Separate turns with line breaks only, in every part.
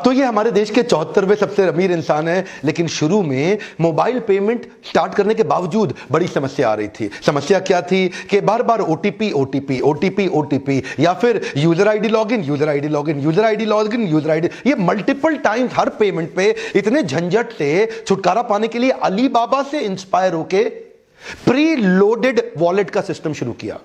तो ये हमारे देश के 74वें सबसे अमीर इंसान है, लेकिन शुरू में मोबाइल पेमेंट स्टार्ट करने के बावजूद बड़ी समस्या आ रही थी। समस्या क्या थी कि बार बार ओटीपी ओटीपी ओटीपी ओटीपी या फिर user ID login user ID login user ID login user ID, ये मल्टीपल टाइम्स हर पेमेंट पे इतने झंझट से छुटकारा पाने के लिए अलीबाबा से इंस्पायर होके प्री लोडेड वॉलेट का सिस्टम शुरू किया।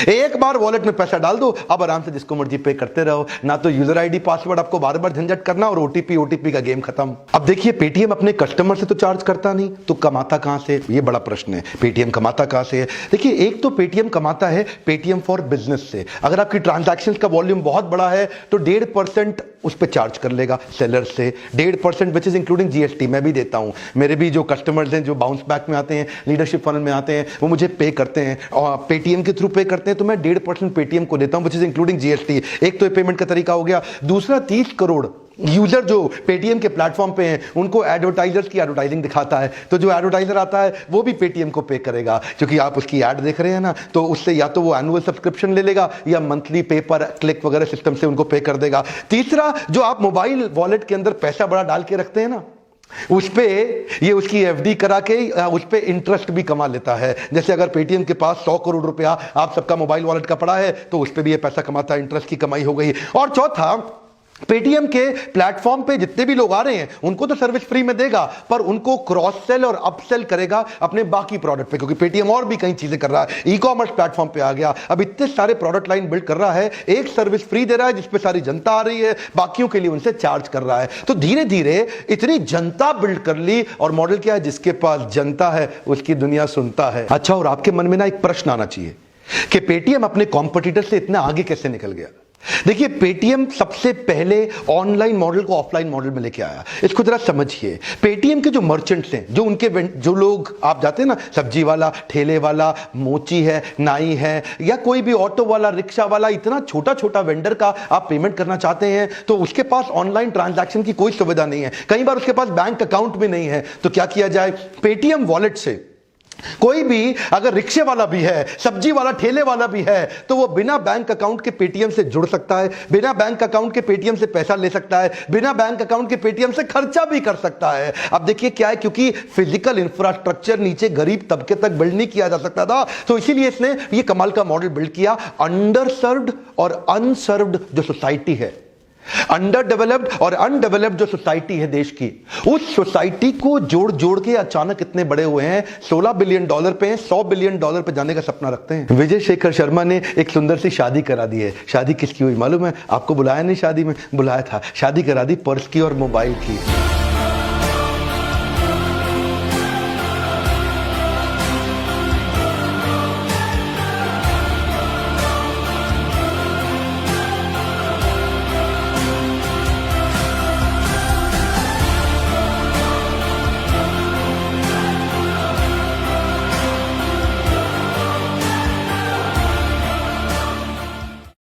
एक बार वॉलेट में पैसा डाल दो, अब आराम से जिसको मर्जी पे करते रहो, ना तो यूजर आईडी पासवर्ड आपको बार बार झंझट करना और ओटीपी ओटीपी का गेम खत्म। अब देखिए, पेटीएम अपने कस्टमर से तो चार्ज करता नहीं, तो कमाता कहां से? ये बड़ा प्रश्न है। पेटीएम कमाता कहां से? देखिए, एक तो पेटीएम कमाता है पेटीएम फॉर बिजनेस से। अगर आपकी ट्रांजैक्शन का वॉल्यूम बहुत बड़ा है तो 1.5% उस पर चार्ज कर लेगा सेलर से, 1.5% विच इज इंक्लूडिंग जीएसटी। मैं भी देता हूं, मेरे भी जो कस्टमर्स हैं जो बाउंस बैक में आते हैं, लीडरशिप फनल में आते हैं, वो मुझे पे करते हैं और पेटीएम के थ्रू पे करते हैं, तो मैं 1.5% पेटीएम को देता हूं विच इज इंक्लूडिंग जीएसटी। एक तो ये पेमेंट का तरीका हो गया। दूसरा, 30 करोड़ यूजर जो पेटीएम के प्लेटफॉर्म पे हैं, उनको एडवर्टाइजर्स की एडवर्टाइजिंग दिखाता है, तो जो एडवर्टाइजर आता है वो भी पेटीएम को पे करेगा, क्योंकि आप उसकी ऐड देख रहे हैं ना, तो उससे या तो वो एनुअल सब्सक्रिप्शन ले लेगा या मंथली पे पर क्लिक वगैरह सिस्टम से उनको पे कर देगा। तीसरा, जो आप मोबाइल वॉलेट के अंदर पैसा बड़ा डाल के रखते हैं ना, उस पे ये उसकी एफडी करा के उस पे इंटरेस्ट भी कमा लेता है। जैसे अगर पेटीएम के पास 100 करोड़ रुपया आप सबका मोबाइल वॉलेट का पड़ा है, तो उस पे भी ये पैसा कमाता है, इंटरेस्ट की कमाई हो गई। और चौथा, पेटीएम के प्लेटफॉर्म पे जितने भी लोग आ रहे हैं उनको तो सर्विस फ्री में देगा, पर उनको क्रॉस सेल और अपसेल करेगा अपने बाकी प्रोडक्ट पे, क्योंकि पेटीएम और भी कई चीजें कर रहा है। ई कॉमर्स प्लेटफॉर्म पे आ गया, अब इतने सारे प्रोडक्ट लाइन बिल्ड कर रहा है, एक सर्विस फ्री दे रहा है जिसपे सारी जनता आ रही है, बाकियों के लिए उनसे चार्ज कर रहा है। तो धीरे धीरे इतनी जनता बिल्ड कर ली, और मॉडल क्या है? जिसके पास जनता है उसकी दुनिया सुनता है। अच्छा, और आपके मन में ना एक प्रश्न आना चाहिए कि पेटीएम अपने कॉम्पिटिटर से इतना आगे कैसे निकल गया। देखिए, पेटीएम सबसे पहले ऑनलाइन मॉडल को ऑफलाइन मॉडल में लेके आया। इसको जरा समझिए। पेटीएम के जो मर्चेंट्स हैं, जो लोग आप जाते हैं ना, सब्जी वाला, ठेले वाला, मोची है, नाई है, या कोई भी ऑटो वाला, रिक्शा वाला, इतना छोटा छोटा वेंडर का आप पेमेंट करना चाहते हैं, तो उसके पास ऑनलाइन ट्रांजैक्शन की कोई सुविधा नहीं है, कई बार उसके पास बैंक अकाउंट भी नहीं है। तो क्या किया जाए? पेटीएम वॉलेट से कोई भी अगर रिक्शे वाला भी है, सब्जी वाला, ठेले वाला भी है, तो वो बिना बैंक अकाउंट के पेटीएम से जुड़ सकता है, बिना बैंक अकाउंट के पेटीएम से पैसा ले सकता है, बिना बैंक अकाउंट के पेटीएम से खर्चा भी कर सकता है। अब देखिए क्या है, क्योंकि फिजिकल इंफ्रास्ट्रक्चर नीचे गरीब तबके तक बिल्ड नहीं किया जा सकता था, तो इसीलिए इसने ये कमाल का मॉडल बिल्ड किया। अंडर सर्व्ड और अनसर्व्ड जो सोसाइटी है, अंडर डेवलप्ड और अनडेवलप्ड जो सोसाइटी है देश की, उस सोसाइटी को जोड़ जोड़ के अचानक इतने बड़े हुए हैं। $16 बिलियन पे, $100 बिलियन पे जाने का सपना रखते हैं। विजय शेखर शर्मा ने एक सुंदर सी शादी करा दी है। शादी किसकी हुई मालूम है आपको? बुलाया नहीं शादी में, बुलाया था, शादी करा दी पर्स की और मोबाइल की।